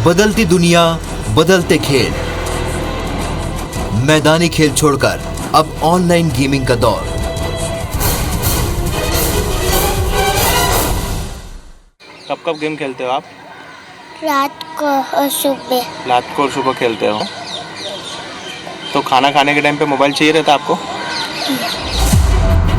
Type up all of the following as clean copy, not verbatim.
बदलती दुनिया, बदलते खेल। मैदानी खेल छोड़कर अब ऑनलाइन गेमिंग का दौर। कब कब गेम खेलते हो आप? रात को और सुबह। रात को और सुबह खेलते हो। तो खाना खाने के टाइम पे मोबाइल चाहिए रहता है आपको?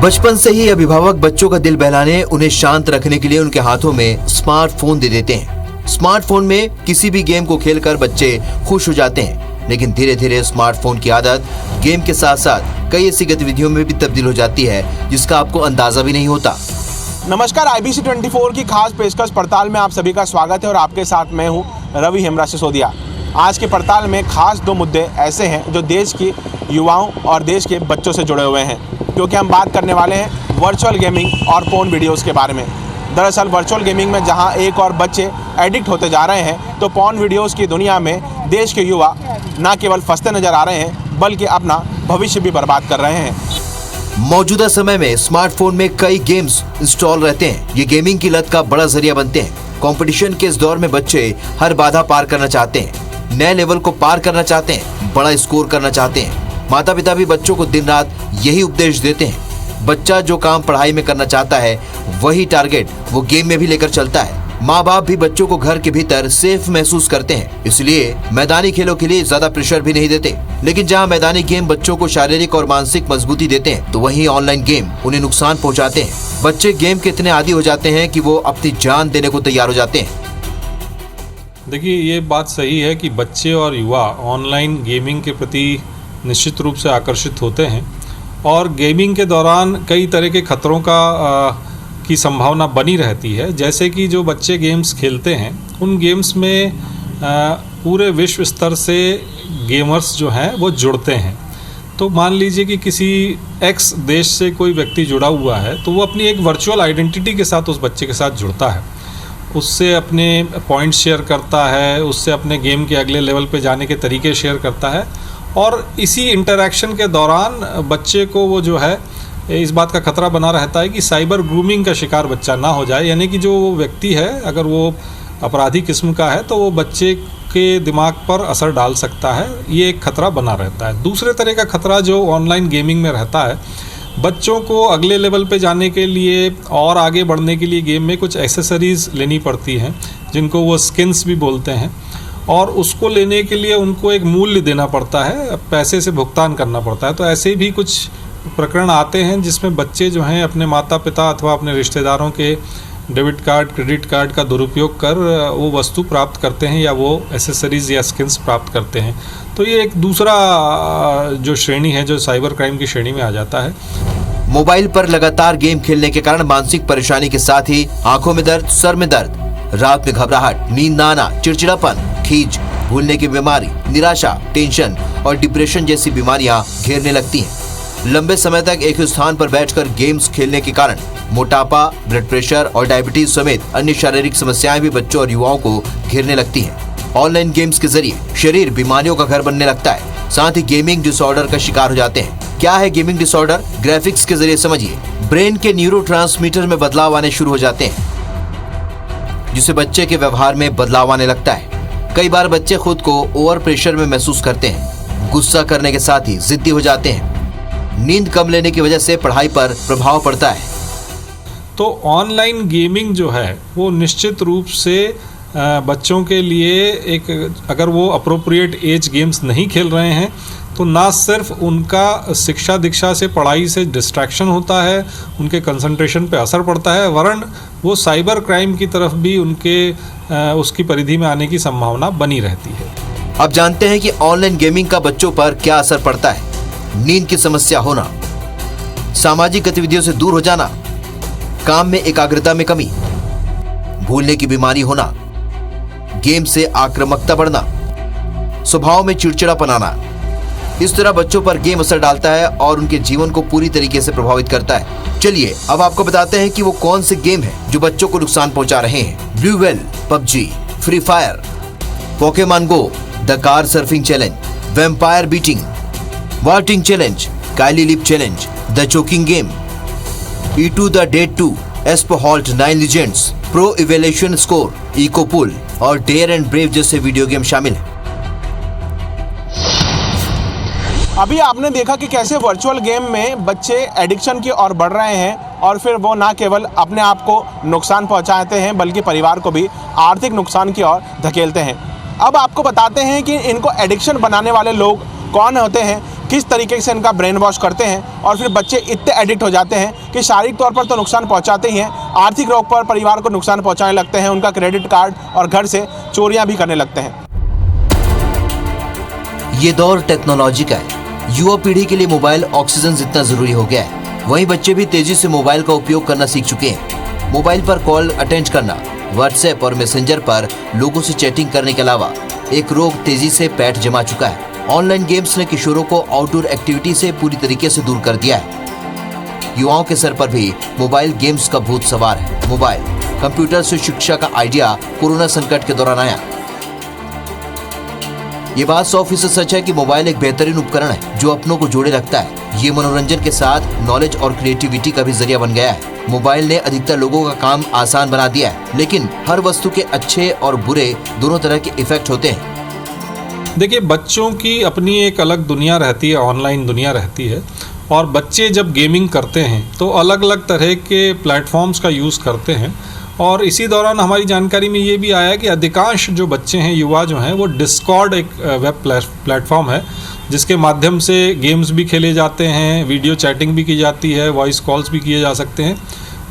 बचपन से ही अभिभावक बच्चों का दिल बहलाने, उन्हें शांत रखने के लिए उनके हाथों में स्मार्टफोन दे देते हैं। स्मार्टफोन में किसी भी गेम को खेलकर बच्चे खुश हो जाते हैं, लेकिन धीरे धीरे स्मार्टफोन की आदत गेम के साथ साथ कई ऐसी गतिविधियों में भी तब्दील हो जाती है जिसका आपको अंदाजा भी नहीं होता। नमस्कार, IBC 24 की खास पेशकश पड़ताल में आप सभी का स्वागत है और आपके साथ मैं हूं रवि हेमराज सिसोदिया। आज के पड़ताल में खास दो मुद्दे ऐसे हैं जो देश की युवाओं और देश के बच्चों से जुड़े हुए हैं, क्योंकि हम बात करने वाले हैं वर्चुअल गेमिंग और पोर्न वीडियोस के बारे में। दरअसल वर्चुअल गेमिंग में जहां एक और बच्चे एडिक्ट होते जा रहे हैं, तो पोर्न वीडियोस की दुनिया में देश के युवा न केवल फंसते नजर आ रहे हैं बल्कि अपना भविष्य भी बर्बाद कर रहे हैं। मौजूदा समय में स्मार्टफोन में कई गेम्स इंस्टॉल रहते हैं। ये गेमिंग की लत का बड़ा जरिया बनते हैं। कंपटीशन के इस दौर में बच्चे हर बाधा पार करना चाहते हैं, नए लेवल को पार करना चाहते हैं, बड़ा स्कोर करना चाहते हैं। माता पिता भी बच्चों को दिन रात यही उपदेश देते हैं। बच्चा जो काम पढ़ाई में करना चाहता है वही टारगेट वो गेम में भी लेकर चलता है। माँ बाप भी बच्चों को घर के भीतर सेफ महसूस करते हैं, इसलिए मैदानी खेलों के लिए ज्यादा प्रेशर भी नहीं देते। लेकिन जहाँ मैदानी गेम बच्चों को शारीरिक और मानसिक मजबूती देते हैं, तो वहीं ऑनलाइन गेम उन्हें नुकसान पहुँचाते हैं। बच्चे गेम के इतने आदी हो जाते हैं कि वो अपनी जान देने को तैयार हो जाते हैं। देखिए, ये बात सही है कि बच्चे और युवा ऑनलाइन गेमिंग के प्रति निश्चित रूप से आकर्षित होते हैं और गेमिंग के दौरान कई तरह के खतरों की संभावना बनी रहती है। जैसे कि जो बच्चे गेम्स खेलते हैं उन गेम्स में पूरे विश्व स्तर से गेमर्स जो हैं वो जुड़ते हैं। तो मान लीजिए कि किसी एक्स देश से कोई व्यक्ति जुड़ा हुआ है, तो वो अपनी एक वर्चुअल आइडेंटिटी के साथ उस बच्चे के साथ जुड़ता है, उससे अपने पॉइंट्स शेयर करता है, उससे अपने गेम के अगले लेवल पे जाने के तरीके शेयर करता है। और इसी इंटरैक्शन के दौरान बच्चे को वो जो है इस बात का खतरा बना रहता है कि साइबर ग्रूमिंग का शिकार बच्चा ना हो जाए। यानी कि जो व्यक्ति है अगर वो अपराधी किस्म का है तो वो बच्चे के दिमाग पर असर डाल सकता है, ये एक खतरा बना रहता है। दूसरे तरह का खतरा जो ऑनलाइन गेमिंग में रहता है, बच्चों को अगले लेवल पे जाने के लिए और आगे बढ़ने के लिए गेम में कुछ एक्सेसरीज़ लेनी पड़ती हैं जिनको वो स्किन्स भी बोलते हैं, और उसको लेने के लिए उनको एक मूल्य देना पड़ता है, पैसे से भुगतान करना पड़ता है। तो ऐसे भी कुछ प्रकरण आते हैं जिसमें बच्चे जो हैं अपने माता पिता अथवा अपने रिश्तेदारों के डेबिट कार्ड, क्रेडिट कार्ड का दुरुपयोग कर वो वस्तु प्राप्त करते हैं या वो एसेसरीज़ या स्किन्स प्राप्त करते हैं। तो ये एक दूसरा जो श्रेणी है जो साइबर क्राइम की श्रेणी में आ जाता है। मोबाइल पर लगातार गेम खेलने के कारण मानसिक परेशानी के साथ ही आंखों में दर्द, सर में दर्द, रात में घबराहट, नींद न आना, चिड़चिड़ापन, खींच, भूलने की बीमारी, निराशा, टेंशन और डिप्रेशन जैसी बीमारियां घेरने लगती हैं। लंबे समय तक एक स्थान पर बैठकर गेम्स खेलने के कारण मोटापा, ब्लड प्रेशर और डायबिटीज समेत अन्य शारीरिक समस्याएं भी बच्चों और युवाओं को घेरने लगती हैं। ऑनलाइन गेम्स के जरिए शरीर बीमारियों का घर बनने लगता है, साथ ही गेमिंग डिसऑर्डर का शिकार हो जाते हैं। क्या है गेमिंग डिसऑर्डर? ग्राफिक्स के जरिए समझिए। ब्रेन के न्यूरोट्रांसमीटर में बदलाव आने शुरू हो जाते हैं, जिससे बच्चे के व्यवहार में बदलाव आने लगता है। कई बार बच्चे खुद को ओवर प्रेशर में महसूस करते हैं, गुस्सा करने के साथ ही जिद्दी हो जाते हैं। नींद कम लेने की वजह से पढ़ाई पर प्रभाव पड़ता है। तो ऑनलाइन गेमिंग जो है वो निश्चित रूप से बच्चों के लिए एक, अगर वो अप्रोप्रिएट एज गेम्स नहीं खेल रहे हैं तो ना सिर्फ उनका शिक्षा दीक्षा से, पढ़ाई से डिस्ट्रैक्शन होता है, उनके कंसंट्रेशन पे असर पड़ता है, वरन वो साइबर क्राइम की तरफ भी उसकी परिधि में आने की संभावना बनी रहती है। अब जानते हैं कि ऑनलाइन गेमिंग का बच्चों पर क्या असर पड़ता है। नींद की समस्या होना, सामाजिक गतिविधियों से दूर हो जाना, काम में एकाग्रता में कमी, भूलने की बीमारी होना, गेम से आक्रामकता बढ़ना, स्वभाव में चिड़चिड़ापन आना। इस तरह बच्चों पर गेम असर डालता है और उनके जीवन को पूरी तरीके से प्रभावित करता है। चलिए अब आपको बताते हैं कि वो कौन से गेम हैं जो बच्चों को नुकसान पहुंचा रहे हैं। Blue Whale, PUBG, Free Fire, Pokemon Go, the car surfing challenge, vampire beating, वार्टिंग challenge, Kylie lip challenge, the choking game, E2 the dead 2, Asphalt 9 Legends, Pro Evolution score, इकोपुल, और डेयर एंड ब्रेव जैसे video game शामिल हैं। अभी आपने देखा कि कैसे वर्चुअल गेम में बच्चे एडिक्शन की ओर बढ़ रहे हैं और फिर वो ना केवल अपने आप को नुकसान पहुंचाते हैं बल्कि परिवार को भी आर्थिक नुकसान की ओर धकेलते हैं। अब आपको बताते हैं कि इनको एडिक्शन बनाने वाले लोग कौन होते हैं, किस तरीके से इनका ब्रेन वॉश करते हैं और फिर बच्चे इतने एडिक्ट हो जाते हैं कि शारीरिक तौर पर तो नुकसान पहुंचाते ही हैं, आर्थिक रूप पर परिवार को नुकसान पहुंचाने लगते हैं, उनका क्रेडिट कार्ड और घर से चोरियां भी करने लगते हैं। ये दौर टेक्नोलॉजी का है। युवा पीढ़ी के लिए मोबाइल ऑक्सीजन जितना जरूरी हो गया है। वहीं बच्चे भी तेजी से मोबाइल का उपयोग करना सीख चुके हैं। मोबाइल पर कॉल अटेंड करना, व्हाट्सएप और मैसेंजर पर लोगों से चैटिंग करने के अलावा एक रोग तेजी से पैठ जमा चुका है। ऑनलाइन गेम्स ने किशोरों को आउटडोर एक्टिविटी से पूरी तरीके से दूर कर दिया है। युवाओं के सर पर भी मोबाइल गेम्स का भूत सवार है। मोबाइल कंप्यूटर से शिक्षा का आइडिया कोरोना संकट के दौरान आया। ये बात 100% सच है कि मोबाइल एक बेहतरीन उपकरण है जो अपनों को जोड़े रखता है। ये मनोरंजन के साथ नॉलेज और क्रिएटिविटी का भी जरिया बन गया है। मोबाइल ने अधिकतर लोगों का काम आसान बना दिया है, लेकिन हर वस्तु के अच्छे और बुरे दोनों तरह के इफेक्ट होते हैं। देखिए, बच्चों की अपनी एक अलग दुनिया रहती है, ऑनलाइन दुनिया रहती है, और बच्चे जब गेमिंग करते हैं तो अलग अलग तरह के प्लेटफॉर्म्स का यूज़ करते हैं। और इसी दौरान हमारी जानकारी में ये भी आया कि अधिकांश जो बच्चे हैं, युवा जो हैं, वो डिस्कॉर्ड एक वेब प्लेटफॉर्म है जिसके माध्यम से गेम्स भी खेले जाते हैं, वीडियो चैटिंग भी की जाती है, वॉइस कॉल्स भी किए जा सकते हैं।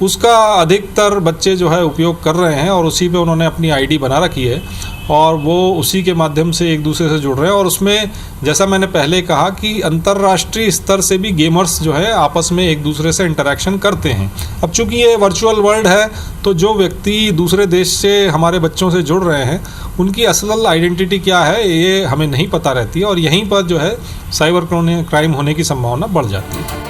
उसका अधिकतर बच्चे जो है उपयोग कर रहे हैं और उसी पे उन्होंने अपनी आईडी बना रखी है और वो उसी के माध्यम से एक दूसरे से जुड़ रहे हैं। और उसमें जैसा मैंने पहले कहा कि अंतर्राष्ट्रीय स्तर से भी गेमर्स जो है आपस में एक दूसरे से इंटरेक्शन करते हैं। अब चूंकि ये वर्चुअल वर्ल्ड है तो जो व्यक्ति दूसरे देश से हमारे बच्चों से जुड़ रहे हैं उनकी असल आइडेंटिटी क्या है ये हमें नहीं पता रहती है और यहीं पर जो है साइबर क्राइम होने की संभावना बढ़ जाती है।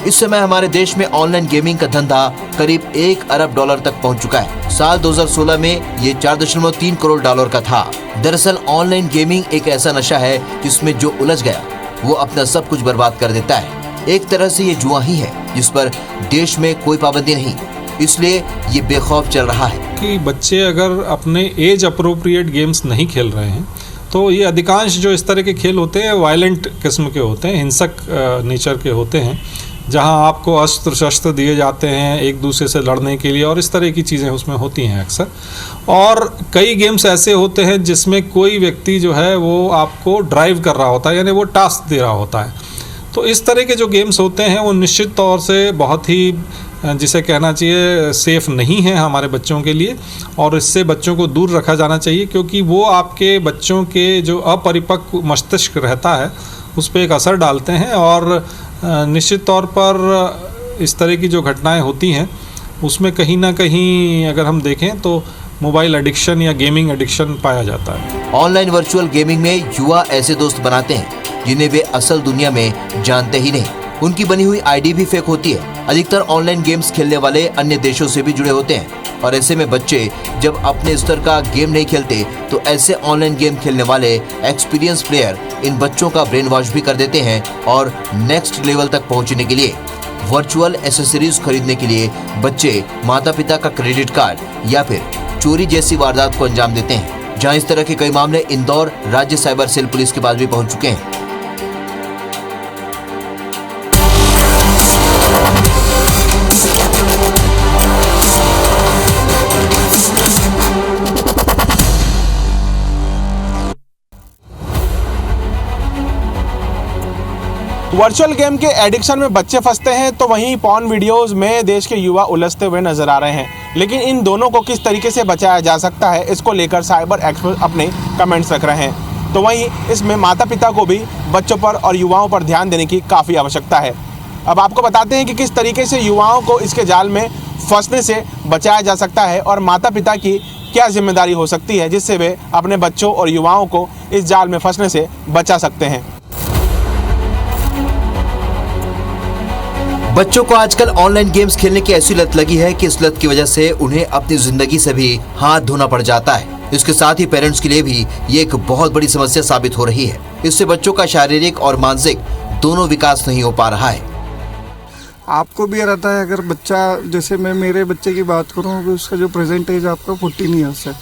इस समय हमारे देश में ऑनलाइन गेमिंग का धंधा करीब $1 अरब तक पहुंच चुका है। साल 2016 में ये $4.3 करोड़ का था। दरअसल ऑनलाइन गेमिंग एक ऐसा नशा है जिसमें जो उलझ गया वो अपना सब कुछ बर्बाद कर देता है। एक तरह से ये जुआ ही है जिस पर देश में कोई पाबंदी नहीं, इसलिए ये बेखौफ चल रहा है। कि बच्चे अगर अपने एज अप्रोप्रिएट गेम्स नहीं खेल रहे हैं तो ये अधिकांश जो इस तरह के खेल होते हैं वायलेंट किस्म के होते हैं, हिंसक नेचर के होते हैं, जहां आपको अस्त्र शस्त्र दिए जाते हैं एक दूसरे से लड़ने के लिए और इस तरह की चीज़ें उसमें होती हैं अक्सर। और कई गेम्स ऐसे होते हैं जिसमें कोई व्यक्ति जो है वो आपको ड्राइव कर रहा होता है, यानी वो टास्क दे रहा होता है। तो इस तरह के जो गेम्स होते हैं वो निश्चित तौर से बहुत ही जिसे कहना चाहिए सेफ़ नहीं है हमारे बच्चों के लिए और इससे बच्चों को दूर रखा जाना चाहिए, क्योंकि वो आपके बच्चों के जो अपरिपक्व मस्तिष्क रहता है उस पर एक असर डालते हैं और निश्चित तौर पर इस तरह की जो घटनाएं होती हैं उसमें कहीं ना कहीं अगर हम देखें तो मोबाइल एडिक्शन या गेमिंग एडिक्शन पाया जाता है। ऑनलाइन वर्चुअल गेमिंग में युवा ऐसे दोस्त बनाते हैं जिन्हें वे असल दुनिया में जानते ही नहीं। उनकी बनी हुई आईडी भी फेक होती है। अधिकतर ऑनलाइन गेम्स खेलने वाले अन्य देशों से भी जुड़े होते हैं और ऐसे में बच्चे जब अपने स्तर का गेम नहीं खेलते तो ऐसे ऑनलाइन गेम खेलने वाले एक्सपीरियंस प्लेयर इन बच्चों का ब्रेन वॉश भी कर देते हैं और नेक्स्ट लेवल तक पहुंचने के लिए वर्चुअल एसेसरीज खरीदने के लिए बच्चे माता पिता का क्रेडिट कार्ड या फिर चोरी जैसी वारदात को अंजाम देते हैं, जहां इस तरह के कई मामले इंदौर राज्य साइबर सेल पुलिस के पास भी पहुंच चुके हैं। वर्चुअल गेम के एडिक्शन में बच्चे फंसते हैं तो वहीं पॉर्न वीडियोस में देश के युवा उलझते हुए नजर आ रहे हैं। लेकिन इन दोनों को किस तरीके से बचाया जा सकता है, इसको लेकर साइबर एक्सपर्ट अपने कमेंट्स रख रहे हैं। तो वहीं इसमें माता पिता को भी बच्चों पर और युवाओं पर ध्यान देने की काफ़ी आवश्यकता है। अब आपको बताते हैं कि किस तरीके से युवाओं को इसके जाल में फंसने से बचाया जा सकता है और माता पिता की क्या जिम्मेदारी हो सकती है जिससे वे अपने बच्चों और युवाओं को इस जाल में फंसने से बचा सकते हैं। बच्चों को आजकल ऑनलाइन गेम्स खेलने की ऐसी लत लगी है कि इस लत की वजह से उन्हें अपनी जिंदगी से भी हाथ धोना पड़ जाता है। इसके साथ ही पेरेंट्स के लिए भी ये एक बहुत बड़ी समस्या साबित हो रही है। इससे बच्चों का शारीरिक और मानसिक दोनों विकास नहीं हो पा रहा है। आपको भी रहता है, अगर बच्चा, जैसे मैं मेरे बच्चे की बात करूँ, उसका जो प्रेजेंट एज आपका 14 ईयर्स है,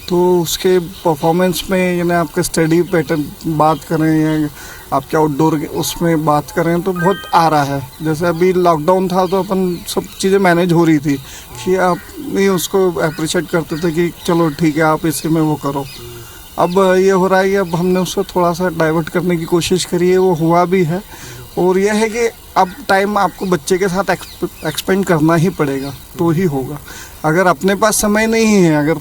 तो उसके परफॉर्मेंस में यानी आपके स्टडी पैटर्न बात करें या आपके आउटडोर उसमें बात करें तो बहुत आ रहा है। जैसे अभी लॉकडाउन था तो अपन सब चीज़ें मैनेज हो रही थी कि आप नहीं उसको अप्रिशिएट करते थे कि चलो ठीक है आप इसी में वो करो। अब ये हो रहा है कि अब हमने उसको थोड़ा सा डाइवर्ट करने की कोशिश करी है, वो हुआ भी है। और यह है कि अब टाइम आपको बच्चे के साथ एक्सपेंड करना ही पड़ेगा तो ही होगा। अगर अपने पास समय नहीं है, अगर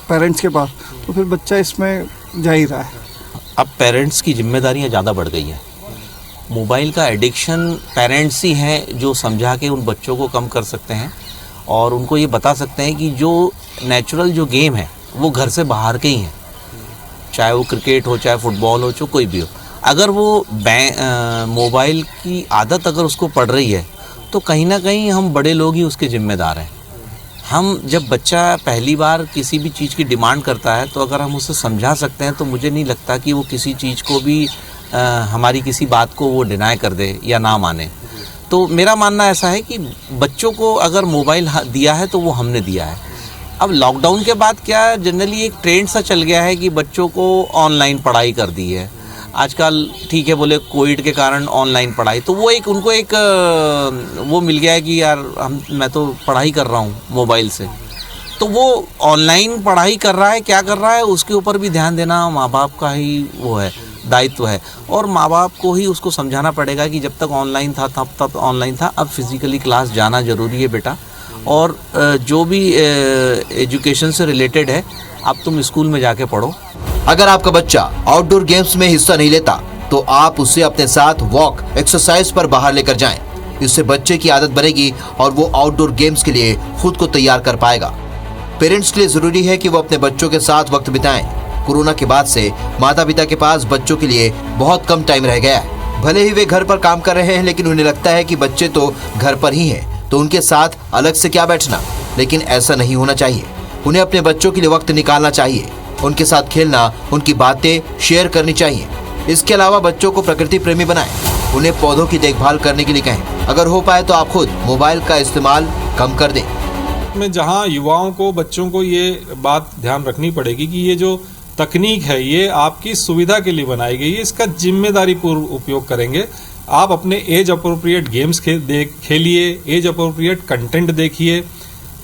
पेरेंट्स के पास, तो फिर बच्चा इसमें जा ही रहा है। अब पेरेंट्स की जिम्मेदारियां ज़्यादा बढ़ गई हैं। मोबाइल का एडिक्शन पेरेंट्स ही हैं जो समझा के उन बच्चों को कम कर सकते हैं और उनको ये बता सकते हैं कि जो नेचुरल जो गेम है वो घर से बाहर के ही हैं, चाहे वो क्रिकेट हो, चाहे फुटबॉल हो, चाहे कोई भी हो। अगर वो मोबाइल की आदत अगर उसको पड़ रही है तो कहीं ना कहीं हम बड़े लोग ही उसके ज़िम्मेदार हैं। हम जब बच्चा पहली बार किसी भी चीज़ की डिमांड करता है तो अगर हम उसे समझा सकते हैं तो मुझे नहीं लगता कि वो किसी चीज़ को भी हमारी किसी बात को वो डिनाई कर दे या ना माने। तो मेरा मानना ऐसा है कि बच्चों को अगर मोबाइल दिया है तो वो हमने दिया है। अब लॉकडाउन के बाद क्या जनरली एक ट्रेंड सा चल गया है कि बच्चों को ऑनलाइन पढ़ाई कर दी है आजकल। ठीक है, बोले कोविड के कारण ऑनलाइन पढ़ाई, तो वो एक उनको एक वो मिल गया है कि यार मैं तो पढ़ाई कर रहा हूँ मोबाइल से। तो वो ऑनलाइन पढ़ाई कर रहा है, क्या कर रहा है उसके ऊपर भी ध्यान देना माँ बाप का ही वो है, दायित्व है। और माँ बाप को ही उसको समझाना पड़ेगा कि जब तक ऑनलाइन था तब ऑनलाइन था, अब फिज़िकली क्लास जाना ज़रूरी है बेटा। और जो भी एजुकेशन से रिलेटेड है अब तुम स्कूल में जाके पढ़ो। अगर आपका बच्चा आउटडोर गेम्स में हिस्सा नहीं लेता तो आप उसे अपने साथ वॉक एक्सरसाइज पर बाहर लेकर जाएं। इससे बच्चे की आदत बनेगी और वो आउटडोर गेम्स के लिए खुद को तैयार कर पाएगा। पेरेंट्स के लिए जरूरी है कि वो अपने बच्चों के साथ वक्त बिताएं। कोरोना के बाद से माता पिता के पास बच्चों के लिए बहुत कम टाइम रह गया है। भले ही वे घर पर काम कर रहे हैं लेकिन उन्हें लगता है कि बच्चे तो घर पर ही हैं, तो उनके साथ अलग से क्या बैठना। लेकिन ऐसा नहीं होना चाहिए। उन्हें अपने बच्चों के लिए वक्त निकालना चाहिए, उनके साथ खेलना, उनकी बातें शेयर करनी चाहिए। इसके अलावा बच्चों को प्रकृति प्रेमी बनाएं, उन्हें पौधों की देखभाल करने के लिए कहें। अगर हो पाए तो आप खुद मोबाइल का इस्तेमाल कम कर दें। में जहां युवाओं को, बच्चों को ये बात ध्यान रखनी पड़ेगी कि ये जो तकनीक है ये आपकी सुविधा के लिए बनाई गई है, इसका जिम्मेदारी पूर्व उपयोग करेंगे। आप अपने एज अप्रोप्रिएट गेम्स खेलिए, एज अप्रोप्रिएट कंटेंट देखिए।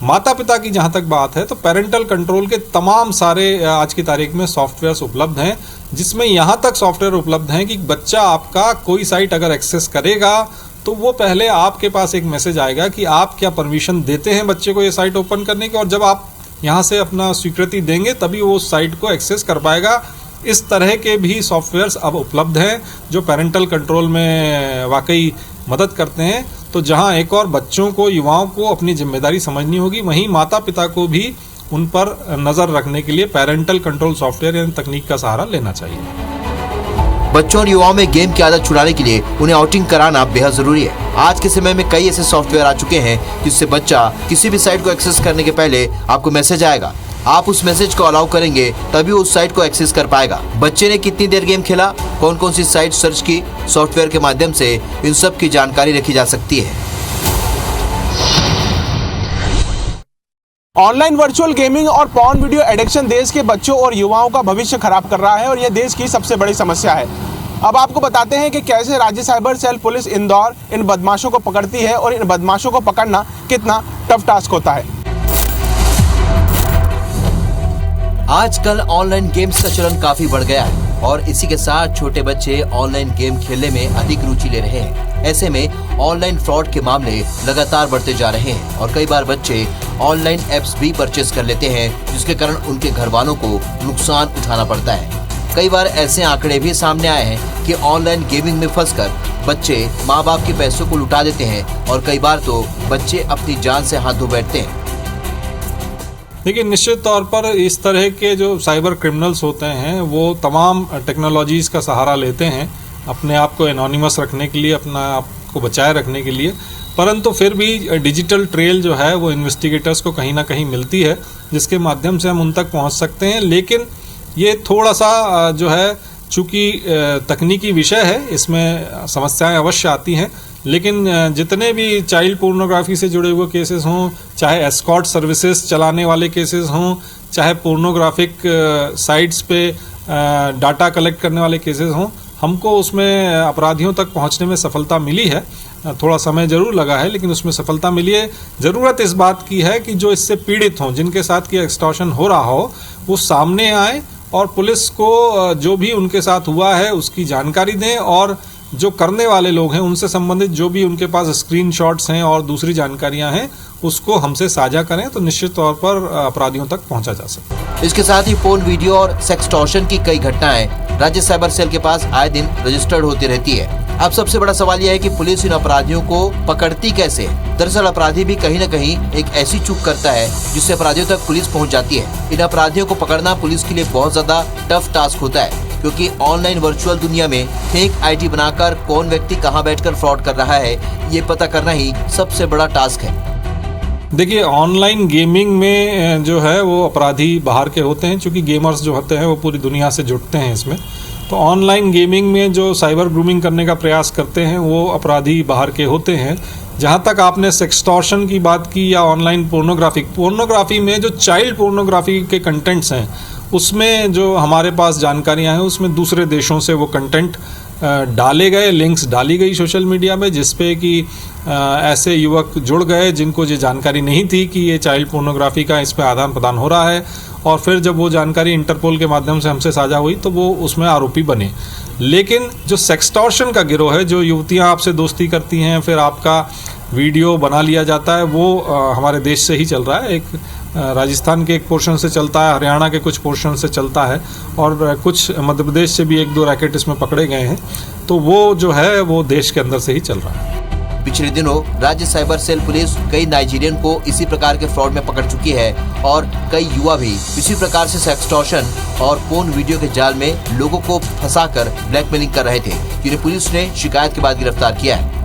माता पिता की जहां तक बात है तो पेरेंटल कंट्रोल के तमाम सारे आज की तारीख में सॉफ्टवेयर्स उपलब्ध हैं, जिसमें यहां तक सॉफ्टवेयर उपलब्ध हैं कि बच्चा आपका कोई साइट अगर एक्सेस करेगा तो वो पहले आपके पास एक मैसेज आएगा कि आप क्या परमिशन देते हैं बच्चे को ये साइट ओपन करने की, और जब आप यहाँ से अपना स्वीकृति देंगे तभी वो उस साइट को एक्सेस कर पाएगा। इस तरह के भी सॉफ्टवेयर्स अब उपलब्ध हैं जो पेरेंटल कंट्रोल में वाकई मदद करते हैं। तो जहां एक और बच्चों को, युवाओं को अपनी जिम्मेदारी समझनी होगी, वहीं माता पिता को भी उन पर नज़र रखने के लिए पेरेंटल कंट्रोल सॉफ्टवेयर यानी तकनीक का सहारा लेना चाहिए। बच्चों और युवाओं में गेम की आदत छुड़ाने के लिए उन्हें आउटिंग कराना बेहद जरूरी है। आज के समय में कई ऐसे सॉफ्टवेयर आ चुके हैं जिससे बच्चा किसी भी साइट को एक्सेस करने के पहले आपको मैसेज आएगा। आप उस मैसेज को अलाउ करेंगे तभी उस साइट को एक्सेस कर पाएगा। बच्चे ने कितनी देर गेम खेला, कौन कौन सी साइट सर्च की, सॉफ्टवेयर के माध्यम से इन सब की जानकारी रखी जा सकती है। ऑनलाइन वर्चुअल गेमिंग और पॉर्न वीडियो एडिक्शन देश के बच्चों और युवाओं का भविष्य खराब कर रहा है और यह देश की सबसे बड़ी समस्या है। अब आपको बताते हैं कि कैसे राज्य साइबर सेल पुलिस इंदौर इन बदमाशों को पकड़ती है और इन बदमाशों को पकड़ना कितना टफ टास्क होता है। आजकल ऑनलाइन गेम्स का चलन काफी बढ़ गया है और इसी के साथ छोटे बच्चे ऑनलाइन गेम खेलने में अधिक रुचि ले रहे हैं। ऐसे में ऑनलाइन फ्रॉड के मामले लगातार बढ़ते जा रहे हैं और कई बार बच्चे ऑनलाइन ऐप्स भी परचेस कर लेते हैं, जिसके कारण उनके घर वालों को नुकसान उठाना पड़ता है। कई बार ऐसे आंकड़े भी सामने आए हैं कि ऑनलाइन गेमिंग में फंसकर बच्चे माँ बाप के पैसों को लुटा देते हैं और कई बार तो बच्चे अपनी जान से हाथ धो बैठते हैं। देखिए, निश्चित तौर पर इस तरह के जो साइबर क्रिमिनल्स होते हैं वो तमाम टेक्नोलॉजीज़ का सहारा लेते हैं अपने आप को एनोनिमस रखने के लिए, अपना आप को बचाए रखने के लिए। परंतु फिर भी डिजिटल ट्रेल जो है वो इन्वेस्टिगेटर्स को कहीं ना कहीं मिलती है, जिसके माध्यम से हम उन तक पहुंच सकते हैं। लेकिन ये थोड़ा सा जो है, चूँकि तकनीकी विषय है, इसमें समस्याएं अवश्य आती हैं। लेकिन जितने भी चाइल्ड पोर्नोग्राफी से जुड़े हुए केसेस हों, चाहे एस्कॉर्ट सर्विसेज चलाने वाले केसेस हों, चाहे पोर्नोग्राफिक साइट्स पे डाटा कलेक्ट करने वाले केसेस हों, हमको उसमें अपराधियों तक पहुंचने में सफलता मिली है। थोड़ा समय जरूर लगा है, लेकिन उसमें सफलता मिली है। ज़रूरत इस बात की है कि जो इससे पीड़ित हों, जिनके साथ ये एक्सटॉर्शन हो रहा हो, वो सामने आए और पुलिस को जो भी उनके साथ हुआ है उसकी जानकारी दें, और जो करने वाले लोग हैं उनसे संबंधित जो भी उनके पास स्क्रीनशॉट्स हैं और दूसरी जानकारियां हैं उसको हमसे साझा करें, तो निश्चित तौर पर अपराधियों तक पहुंचा जा सकता है। इसके साथ ही पोर्न वीडियो और सेक्सटॉर्शन की कई घटनाएं राज्य साइबर सेल के पास आए दिन रजिस्टर्ड होती रहती है। अब सबसे बड़ा सवाल यह है कि पुलिस इन अपराधियों को पकड़ती कैसे? दरअसल अपराधी भी कहीं न कहीं एक ऐसी चूक करता है जिससे अपराधियों तक पुलिस पहुंच जाती है। इन अपराधियों को पकड़ना पुलिस के लिए बहुत ज्यादा टफ टास्क होता है, क्योंकि ऑनलाइन वर्चुअल दुनिया में फेक आईडी बनाकर कौन व्यक्ति कहां बैठकर फ्रॉड कर रहा है, ये पता करना ही सबसे बड़ा टास्क है। देखिए, ऑनलाइन गेमिंग में जो है वो अपराधी बाहर के होते हैं, क्योंकि गेमर्स जो होते हैं वो पूरी दुनिया से जुड़ते हैं इसमें। तो ऑनलाइन गेमिंग में जो साइबर ग्रूमिंग करने का प्रयास करते हैं वो अपराधी बाहर के होते हैं। जहाँ तक आपने सेक्सटॉर्शन की बात की या ऑनलाइन पोर्नोग्राफी में जो चाइल्ड पोर्नोग्राफी के कंटेंट्स हैं, उसमें जो हमारे पास जानकारियाँ हैं उसमें दूसरे देशों से वो कंटेंट डाले गए, लिंक्स डाली गई सोशल मीडिया में, जिसपे कि ऐसे युवक जुड़ गए जिनको ये जानकारी नहीं थी कि ये चाइल्ड पोर्नोग्राफी का इस पर आदान प्रदान हो रहा है, और फिर जब वो जानकारी इंटरपोल के माध्यम से हमसे साझा हुई तो वो उसमें आरोपी बने। लेकिन जो सेक्सटॉर्शन का गिरोह है, जो युवतियां आपसे दोस्ती करती हैं, फिर आपका वीडियो बना लिया जाता है, वो हमारे देश से ही चल रहा है। एक राजस्थान के एक पोर्शन से चलता है, हरियाणा के कुछ पोर्शन से चलता है, और कुछ मध्य प्रदेश से भी 1-2 रैकेट इसमें पकड़े गए हैं। तो वो जो है वो देश के अंदर से ही चल रहा है। पिछले दिनों राज्य साइबर सेल पुलिस कई नाइजीरियन को इसी प्रकार के फ्रॉड में पकड़ चुकी है, और कई युवा भी इसी प्रकार से सेक्सटॉर्शन और पोर्न वीडियो के जाल में लोगों को फंसाकर ब्लैकमेलिंग कर रहे थे, जिन्हें पुलिस ने शिकायत के बाद गिरफ्तार किया है।